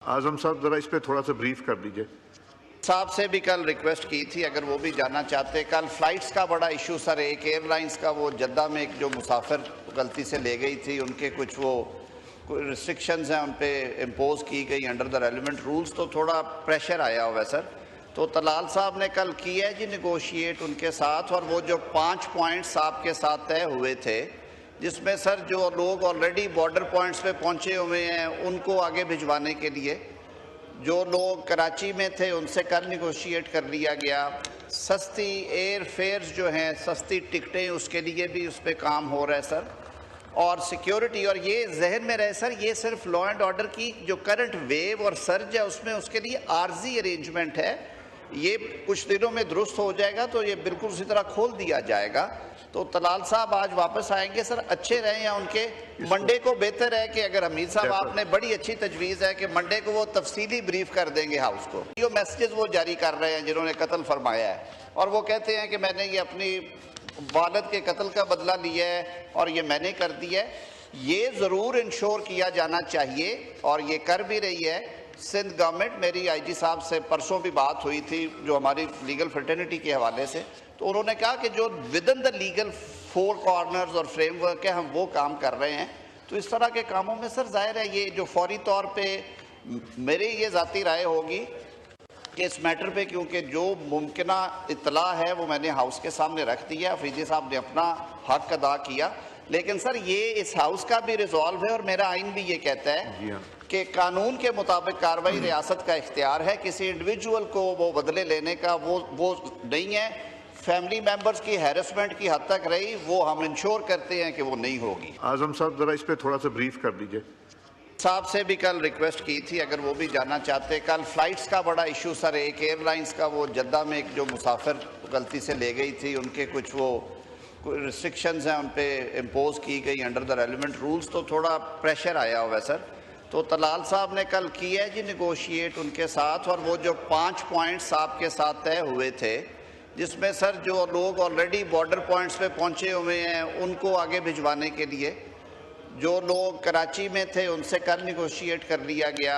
आजम साहब जरा इस पे थोड़ा सा ब्रीफ कर दीजिए। साहब से भी कल रिक्वेस्ट की थी, अगर वो भी जाना चाहते। कल फ्लाइट्स का बड़ा इशू सर, एक एयरलाइंस का वो जद्दा में एक जो मुसाफिर गलती से ले गई थी, उनके कुछ वो रिस्ट्रिक्शंस हैं उन पे इम्पोज की गई अंडर द रेलिवेंट रूल्स, तो थोड़ा प्रेशर आया हुआ है सर। तो तलाल साहब ने कल किया है जी निगोशिएट उनके साथ, और वो जो 5 पॉइंट्स आपके साथ तय हुए थे, जिसमें सर जो लोग ऑलरेडी बॉर्डर पॉइंट्स पे पहुंचे हुए हैं उनको आगे भिजवाने के लिए, जो लोग कराची में थे उनसे कल निगोशिएट कर लिया गया। सस्ती एयर फेयर्स जो हैं, सस्ती टिकटें, उसके लिए भी उस पर काम हो रहा है सर। और सिक्योरिटी, और ये जहन में रहे सर, ये सिर्फ लॉ एंड ऑर्डर की जो करंट वेव और सर्ज है उसमें उसके लिए आर्जी अरेंजमेंट है। ये कुछ दिनों में दुरुस्त हो जाएगा तो ये बिल्कुल उसी तरह खोल दिया जाएगा। तो तलाल साहब आज वापस आएंगे सर, अच्छे रहें या उनके मंडे को बेहतर है कि अगर हमीद साहब आपने बड़ी अच्छी तजवीज़ है कि मंडे को वो तफसीली ब्रीफ कर देंगे हाउस को। ये मैसेजेस वो जारी कर रहे हैं जिन्होंने कत्ल फरमाया है, और वो कहते हैं कि मैंने ये अपनी वालिद के कत्ल का बदला लिया है और ये मैंने कर दिया है। ये ज़रूर इंश्योर किया जाना चाहिए और ये कर भी रही है सिंध गवर्नमेंट। मेरी आईजी साहब से परसों भी बात हुई थी जो हमारी लीगल फ्रेटर्निटी के हवाले से, तो उन्होंने कहा कि जो with in the legal 4 corners और फ्रेमवर्क है हम वो काम कर रहे हैं। तो इस तरह के कामों में सर जाहिर है ये जो फौरी तौर पे मेरी ये ज़ाती राय होगी कि इस मैटर पे, क्योंकि जो मुमकिना इत्तला है वो मैंने हाउस के सामने रख दिया, फरीदी साहब ने अपना हक अदा किया, लेकिन सर ये इस हाउस का भी रिजॉल्व है और मेरा आइन भी ये कहता है कि कानून के मुताबिक कार्रवाई रियासत का इख्तियार है, किसी इंडिविजुअल को वो बदले लेने का वो नहीं है। फैमिली मेंबर्स की हैरेसमेंट की हद तक रही, वो हम इंश्योर करते हैं कि वो नहीं होगी। आजम साहब जरा इस पे थोड़ा सा ब्रीफ कर दीजिए। साहब से भी कल रिक्वेस्ट की थी, अगर वो भी जाना चाहते। कल फ्लाइट्स का बड़ा इशू सर, एक एयरलाइंस का वो जद्दा में एक जो मुसाफिर गलती से ले गई थी, उनके कुछ वो रिस्ट्रिक्शंस हैं उन पे इम्पोज की गई अंडर द रेलिवेंट रूल्स, तो थोड़ा प्रेशर आया हुआ है सर। तो तलाल साहब ने कल किया है जी निगोशिएट उनके साथ, और वो जो 5 पॉइंट्स आपके साथ तय हुए थे, जिसमें सर जो लोग ऑलरेडी बॉर्डर पॉइंट्स पे पहुंचे हुए हैं उनको आगे भिजवाने के लिए, जो लोग कराची में थे उनसे कल निगोशिएट कर लिया गया।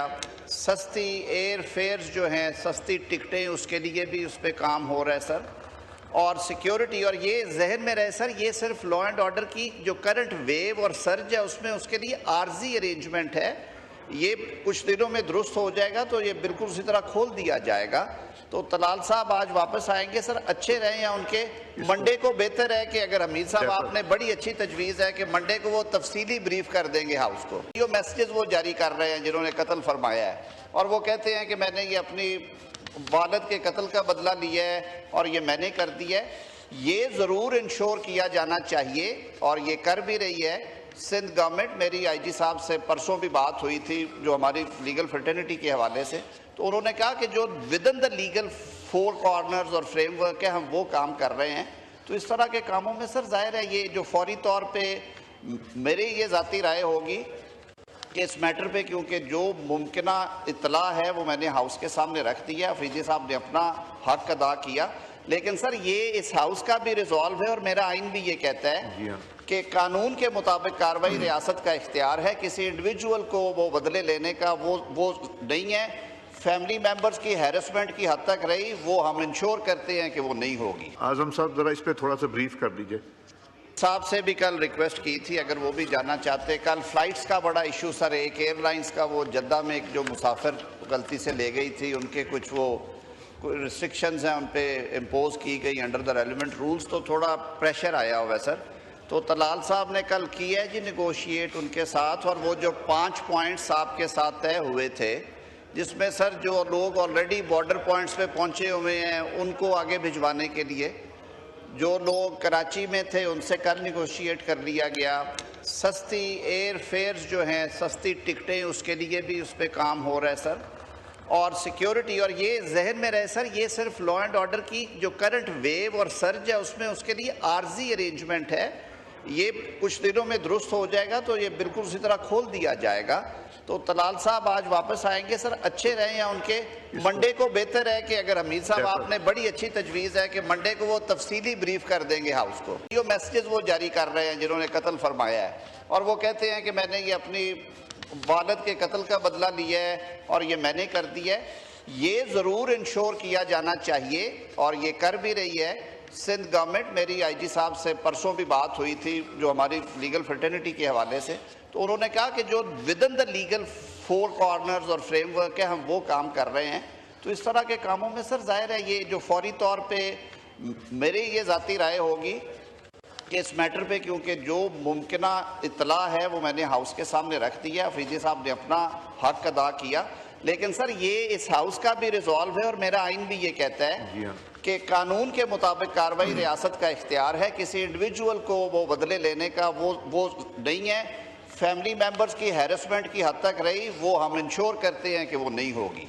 सस्ती एयर फेयर्स जो हैं, सस्ती टिकटें, उसके लिए भी उस पर काम हो रहा है सर। और सिक्योरिटी, और ये जहन में रहे सर, ये सिर्फ लॉ एंड ऑर्डर की जो करंट वेव और सर्ज है उसमें उसके लिए आर्जी अरेंजमेंट है। ये कुछ दिनों में दुरुस्त हो जाएगा तो ये बिल्कुल उसी तरह खोल दिया जाएगा। तो तलाल साहब आज वापस आएंगे सर, अच्छे रहें या उनके मंडे को बेहतर है कि अगर हमीद साहब आपने बड़ी अच्छी तजवीज़ है कि मंडे को वो तफसीली ब्रीफ कर देंगे हाउस को। ये मैसेजेस वो जारी कर रहे हैं जिन्होंने कत्ल फरमाया है, और वो कहते हैं कि मैंने ये अपनी वालिद के कत्ल का बदला लिया है और ये मैंने कर दिया है। ये ज़रूर इंश्योर किया जाना चाहिए और ये कर भी रही है सिंध गवर्नमेंट। मेरी आईजी साहब से परसों भी बात हुई थी जो हमारी लीगल फ्रेटर्निटी के हवाले से, तो उन्होंने कहा कि जो with in the legal 4 corners और फ्रेमवर्क है हम वो काम कर रहे हैं। तो इस तरह के कामों में सर जाहिर है ये जो फौरी तौर पे मेरी ये ज़ाती राय होगी कि इस मैटर पे, क्योंकि जो मुमकिना इत्तला है वो मैंने हाउस के सामने रख दिया, फरीदी साहब ने अपना हक अदा किया, लेकिन सर ये इस हाउस का भी रिजॉल्व है और मेरा आइन भी ये कहता है कि कानून के मुताबिक कार्रवाई रियासत का इख्तियार है, किसी इंडिविजुअल को वो बदले लेने का वो नहीं है। फैमिली मेंबर्स की हैरेसमेंट की हद तक रही, वो हम इंश्योर करते हैं कि वो नहीं होगी। आजम साहब जरा इस पे थोड़ा सा ब्रीफ कर दीजिए। साहब से भी कल रिक्वेस्ट की थी, अगर वो भी जाना चाहते। कल फ्लाइट्स का बड़ा इशू सर, एक एयरलाइंस का वो जद्दा में एक जो मुसाफिर गलती से ले गई थी, उनके कुछ वो रिस्ट्रिक्शंस हैं उन पे इम्पोज की गई अंडर द रेलिवेंट रूल्स, तो थोड़ा प्रेशर आया हुआ है सर। तो तलाल साहब ने कल किया है जी निगोशिएट उनके साथ, और वो जो 5 पॉइंट्स आपके साथ तय हुए थे, जिसमें सर जो लोग ऑलरेडी बॉर्डर पॉइंट्स पे पहुंचे हुए हैं उनको आगे भिजवाने के लिए, जो लोग कराची में थे उनसे कल निगोशिएट कर लिया गया। सस्ती एयर फेयर्स जो हैं, सस्ती टिकटें, उसके लिए भी उस पर काम हो रहा है सर। और सिक्योरिटी, और ये जहन में रहे सर, ये सिर्फ लॉ एंड ऑर्डर की जो करंट वेव और सर्ज है उसमें उसके लिए आर्जी अरेंजमेंट है। ये कुछ दिनों में दुरुस्त हो जाएगा तो ये बिल्कुल उसी तरह खोल दिया जाएगा। तो तलाल साहब आज वापस आएंगे सर, अच्छे रहें या उनके मंडे को बेहतर है कि अगर हमीद साहब आपने बड़ी अच्छी तजवीज़ है कि मंडे को वो तफसीली ब्रीफ कर देंगे हाउस को। ये मैसेजेस वो जारी कर रहे हैं जिन्होंने कत्ल फरमाया है, और वो कहते हैं कि मैंने ये अपनी वालिद के कत्ल का बदला लिया है और ये मैंने कर दिया है, ये ज़रूर इंश्योर किया जाना चाहिए और ये कर भी रही है सिंध गवर्नमेंट। मेरी आईजी साहब से परसों भी बात हुई थी जो हमारी लीगल फ्रेटर्निटी के हवाले से, तो उन्होंने कहा कि जो with in the legal four corners और फ्रेमवर्क है हम वो काम कर रहे हैं। तो इस तरह के कामों में सर जाहिर है ये जो फौरी तौर पे मेरी ये ज़ाती राय होगी कि इस मैटर पे, क्योंकि जो मुमकिना इतला है वो मैंने हाउस के सामने रख दिया, फरीदी साहब ने अपना हक अदा किया, लेकिन सर ये इस हाउस का भी रिजॉल्व है और मेरा आइन भी ये कहता है कि कानून के मुताबिक कार्रवाई रियासत का इख्तियार है, किसी इंडिविजुअल को वो बदले लेने का वो नहीं है। फैमिली मेम्बर्स की हैरेसमेंट की हद तक रही वो हम इंश्योर करते हैं कि वो नहीं होगी।